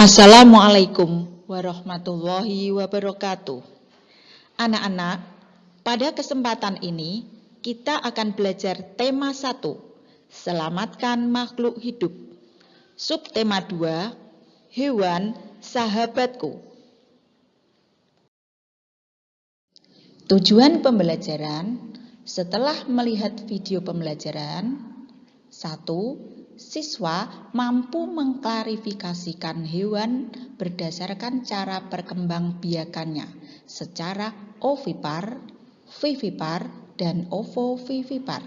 Assalamualaikum warahmatullahi wabarakatuh. Anak-anak, pada kesempatan ini kita akan belajar tema 1, selamatkan makhluk hidup. Subtema 2, hewan sahabatku. Tujuan pembelajaran: setelah melihat video pembelajaran, 1. Siswa mampu mengklarifikasikan hewan berdasarkan cara perkembangbiakannya secara ovipar, vivipar, dan ovovivipar.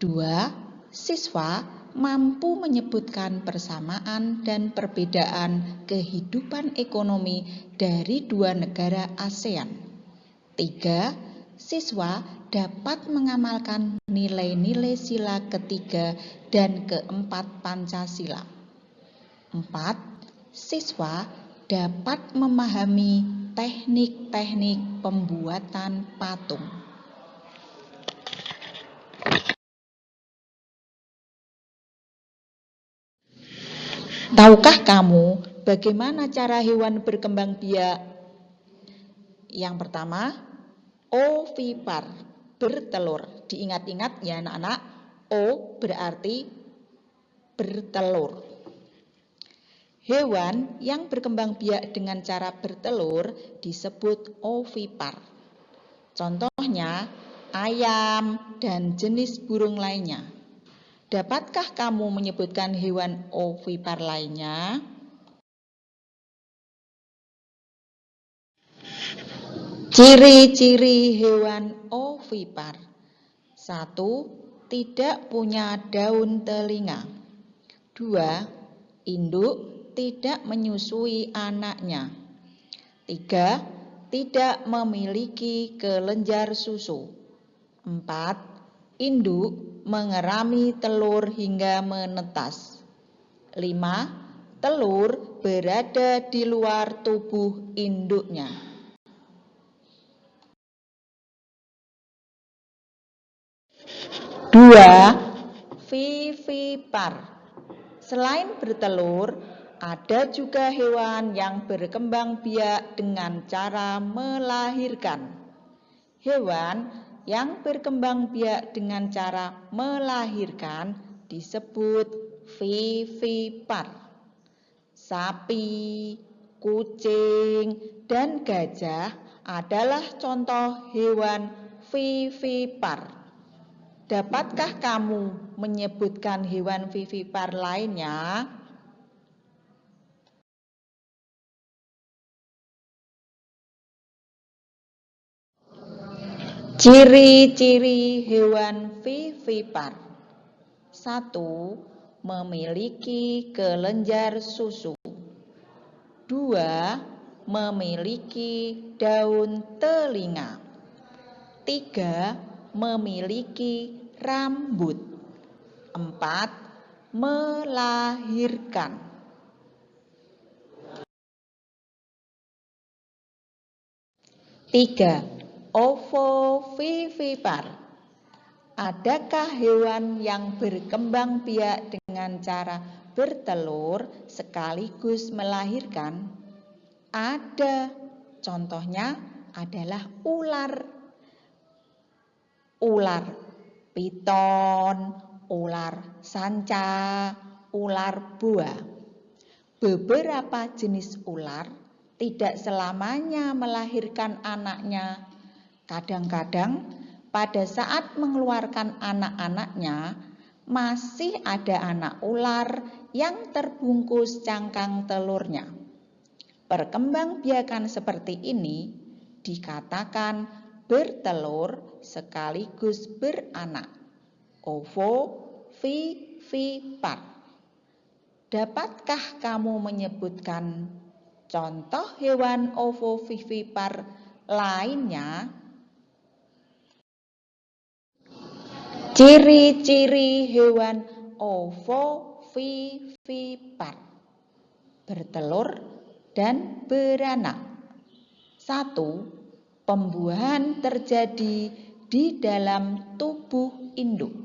2. Siswa mampu menyebutkan persamaan dan perbedaan kehidupan ekonomi dari dua negara ASEAN. 3. Siswa dapat mengamalkan nilai-nilai sila ketiga dan keempat Pancasila. 4. Siswa dapat memahami teknik-teknik pembuatan patung. Tahukah kamu bagaimana cara hewan berkembang biak? Yang pertama, ovipar, bertelur. Diingat-ingat ya anak-anak, O berarti bertelur. Hewan yang berkembang biak dengan cara bertelur disebut ovipar. Contohnya ayam dan jenis burung lainnya. Dapatkah kamu menyebutkan hewan ovipar lainnya? Ciri-ciri hewan ovipar. 1. Tidak punya daun telinga. 2. Induk tidak menyusui anaknya. 3. Tidak memiliki kelenjar susu. 4. Induk mengerami telur hingga menetas. 5. Telur berada di luar tubuh induknya. 2. Vivipar. Selain bertelur, ada juga hewan yang berkembang biak dengan cara melahirkan. Hewan yang berkembang biak dengan cara melahirkan disebut vivipar. Sapi, kucing, dan gajah adalah contoh hewan vivipar. Dapatkah kamu menyebutkan hewan vivipar lainnya? Ciri-ciri hewan vivipar. 1. Memiliki kelenjar susu. 2. Memiliki daun telinga. 3. Memiliki rambut. 4. Melahirkan. Tiga, ovovivipar. Adakah hewan yang berkembang biak dengan cara bertelur sekaligus melahirkan? Ada. Contohnya adalah ular. Ular piton, ular sanca, ular boa. Beberapa jenis ular tidak selamanya melahirkan anaknya. Kadang-kadang pada saat mengeluarkan anak-anaknya, masih ada anak ular yang terbungkus cangkang telurnya. Perkembangbiakan seperti ini dikatakan bertelur sekaligus beranak. Ovovivipar. Dapatkah kamu menyebutkan contoh hewan ovovivipar lainnya? Ciri-ciri hewan ovovivipar: bertelur dan beranak. 1. Pembuahan terjadi di dalam tubuh induk.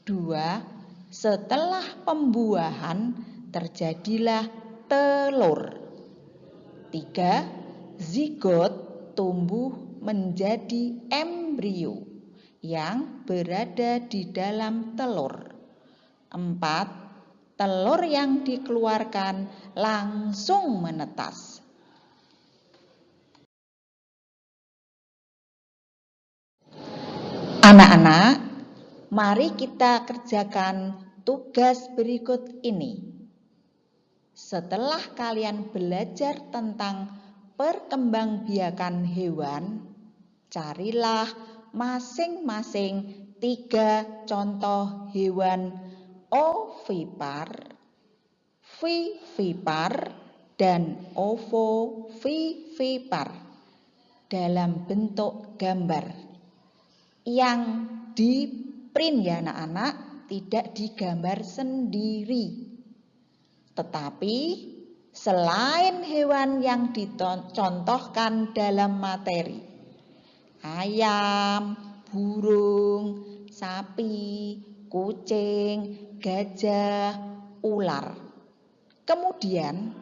2. Setelah pembuahan terjadilah telur. 3. Zigot tumbuh menjadi embrio yang berada di dalam telur. 4. Telur yang dikeluarkan langsung menetas. Anak-anak, mari kita kerjakan tugas berikut ini. Setelah kalian belajar tentang perkembangbiakan hewan, carilah masing-masing 3 contoh hewan ovipar, vivipar, dan ovovivipar dalam bentuk gambar. Yang di print ya anak-anak, tidak digambar sendiri. Tetapi selain hewan yang dicontohkan dalam materi, ayam, burung, sapi, kucing, gajah, ular. Kemudian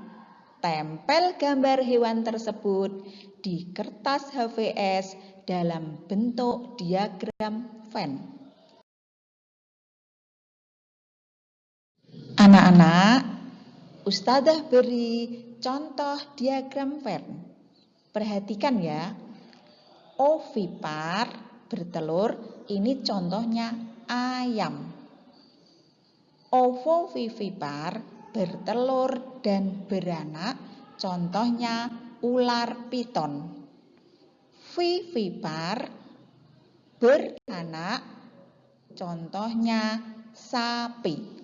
tempel gambar hewan tersebut di kertas HVS dalam bentuk diagram Venn. Anak-anak, Ustadzah beri contoh diagram Venn. Perhatikan ya. Ovipar bertelur, ini contohnya ayam. Ovovivipar bertelur dan beranak, contohnya ular piton. Vivipar beranak, contohnya sapi.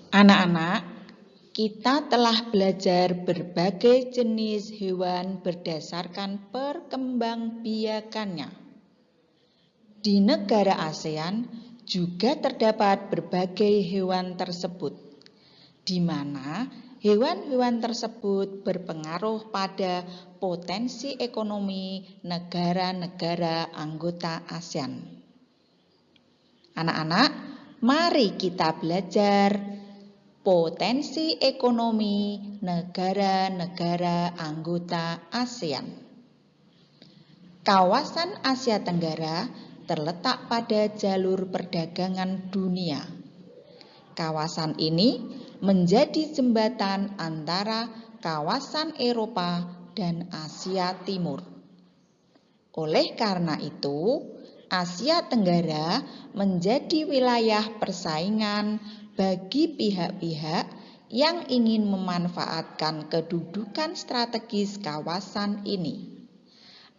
Anak-anak, kita telah belajar berbagai jenis hewan berdasarkan perkembangbiakannya. Di negara ASEAN juga terdapat berbagai hewan tersebut, di mana hewan-hewan tersebut berpengaruh pada potensi ekonomi negara-negara anggota ASEAN. Anak-anak, mari kita belajar potensi ekonomi negara-negara anggota ASEAN. Kawasan Asia Tenggara terletak pada jalur perdagangan dunia. Kawasan ini menjadi jembatan antara kawasan Eropa dan Asia Timur. Oleh karena itu, Asia Tenggara menjadi wilayah persaingan bagi pihak-pihak yang ingin memanfaatkan kedudukan strategis kawasan ini.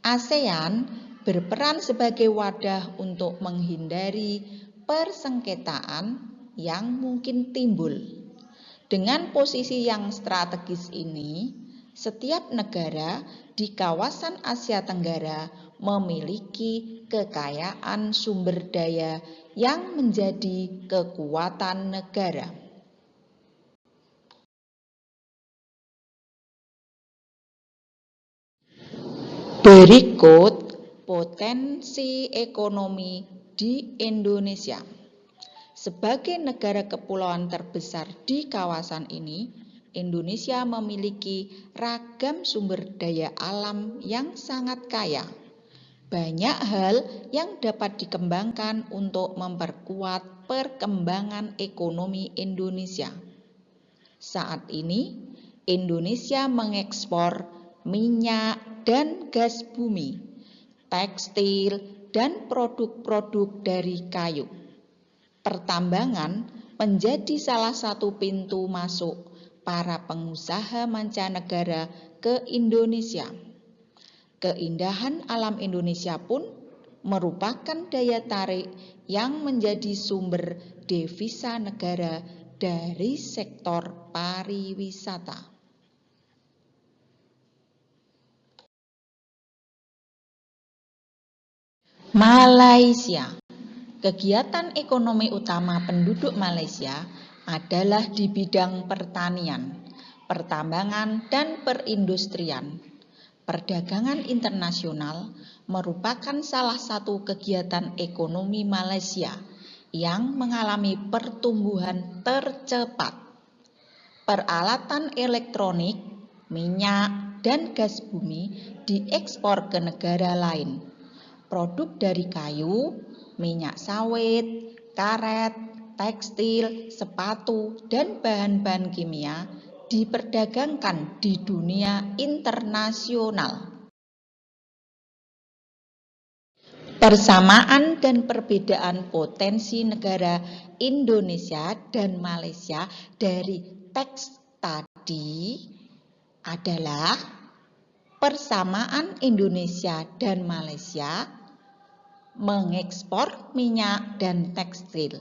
ASEAN berperan sebagai wadah untuk menghindari persengketaan yang mungkin timbul. Dengan posisi yang strategis ini, setiap negara di kawasan Asia Tenggara memiliki kekayaan sumber daya yang menjadi kekuatan negara. Berikut potensi ekonomi di Indonesia. Sebagai negara kepulauan terbesar di kawasan ini, Indonesia memiliki ragam sumber daya alam yang sangat kaya. Banyak hal yang dapat dikembangkan untuk memperkuat perkembangan ekonomi Indonesia. Saat ini, Indonesia mengekspor minyak dan gas bumi, tekstil, dan produk-produk dari kayu. Pertambangan menjadi salah satu pintu masuk para pengusaha mancanegara ke Indonesia. Keindahan alam Indonesia pun merupakan daya tarik yang menjadi sumber devisa negara dari sektor pariwisata. Malaysia. Kegiatan ekonomi utama penduduk Malaysia adalah di bidang pertanian, pertambangan, dan perindustrian. Perdagangan internasional merupakan salah satu kegiatan ekonomi Malaysia yang mengalami pertumbuhan tercepat. Peralatan elektronik, minyak, dan gas bumi diekspor ke negara lain. Produk dari kayu, minyak sawit, karet, tekstil, sepatu, dan bahan-bahan kimia diperdagangkan di dunia internasional. Persamaan dan perbedaan potensi negara Indonesia dan Malaysia dari teks tadi adalah persamaan Indonesia dan Malaysia mengekspor minyak dan tekstil.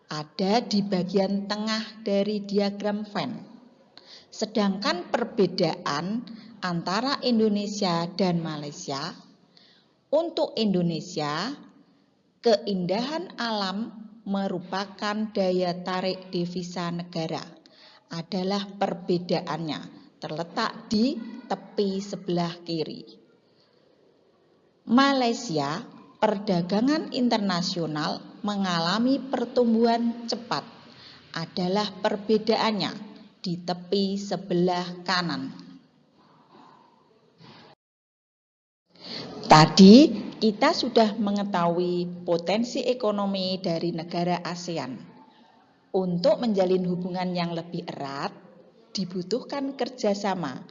Ada di bagian tengah dari diagram Venn. Sedangkan perbedaan antara Indonesia dan Malaysia, untuk Indonesia, keindahan alam merupakan daya tarik devisa negara. Adalah perbedaannya, terletak di tepi sebelah kiri. Malaysia, perdagangan internasional mengalami pertumbuhan cepat. Adalah perbedaannya di tepi sebelah kanan. Tadi kita sudah mengetahui potensi ekonomi dari negara ASEAN. Untuk menjalin hubungan yang lebih erat, dibutuhkan kerjasama.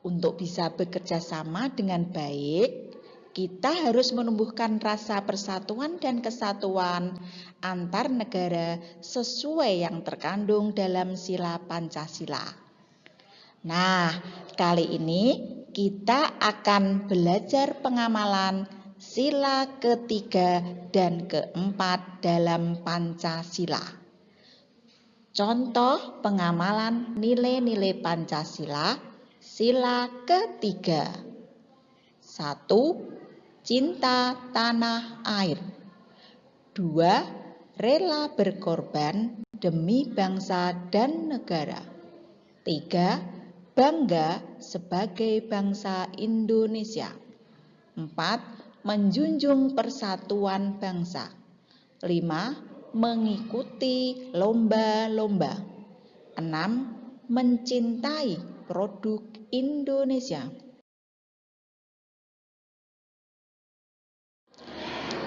Untuk bisa bekerja sama dengan baik, kita harus menumbuhkan rasa persatuan dan kesatuan antar negara sesuai yang terkandung dalam sila Pancasila. Nah, kali ini kita akan belajar pengamalan sila ketiga dan keempat dalam Pancasila. Contoh pengamalan nilai-nilai Pancasila, sila ketiga. 1. Cinta tanah air. 2. Rela berkorban demi bangsa dan negara. 3. Bangga sebagai bangsa Indonesia. 4. Menjunjung persatuan bangsa. 5. Mengikuti lomba-lomba. 6. Mencintai produk Indonesia.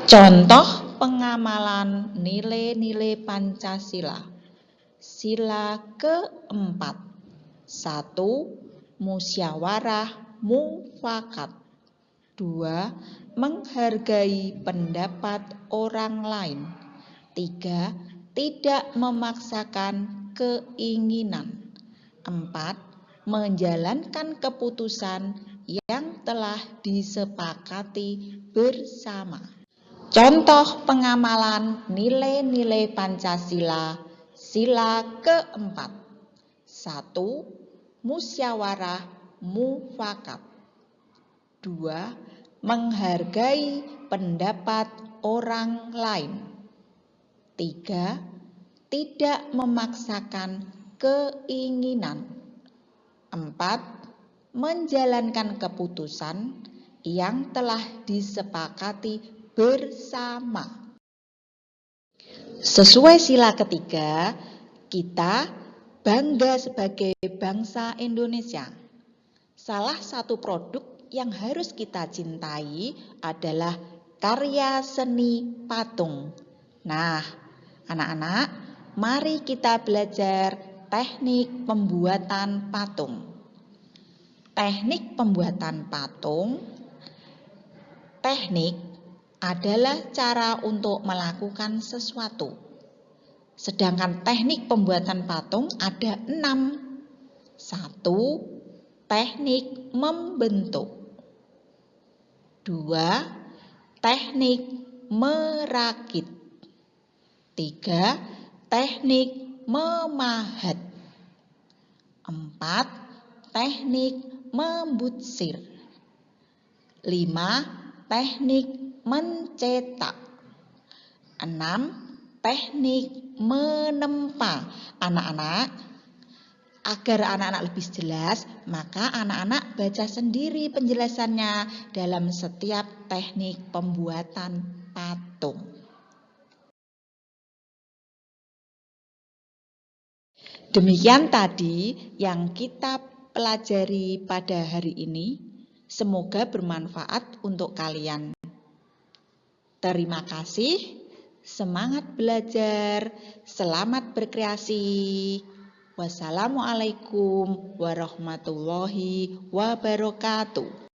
Contoh pengamalan nilai-nilai Pancasila. Sila keempat. 1. Musyawarah mufakat. 2. Menghargai pendapat orang lain. 3. Tidak memaksakan keinginan. 4. Menjalankan keputusan yang telah disepakati bersama. Contoh pengamalan nilai-nilai Pancasila, sila keempat. 1. Musyawarah mufakat. 2. Menghargai pendapat orang lain. 3. Tidak memaksakan keinginan. 4. Menjalankan keputusan yang telah disepakati bersama. Sesuai sila ketiga, kita bangga sebagai bangsa Indonesia. Salah satu produk yang harus kita cintai adalah karya seni patung. Nah, anak-anak, mari kita belajar teknik pembuatan patung. Teknik pembuatan patung, teknik adalah cara untuk melakukan sesuatu. Sedangkan teknik pembuatan patung ada 6. 1. Teknik membentuk. 2. Teknik merakit. 3. Teknik memahat. 4. Teknik membutsir. 5. Teknik mencetak. 6. Teknik menempa. Anak-anak, agar anak-anak lebih jelas, maka anak-anak baca sendiri penjelasannya dalam setiap teknik pembuatan patung. Demikian tadi yang kita pelajari pada hari ini. Semoga bermanfaat untuk kalian. Terima kasih. Semangat belajar. Selamat berkreasi. Wassalamualaikum warahmatullahi wabarakatuh.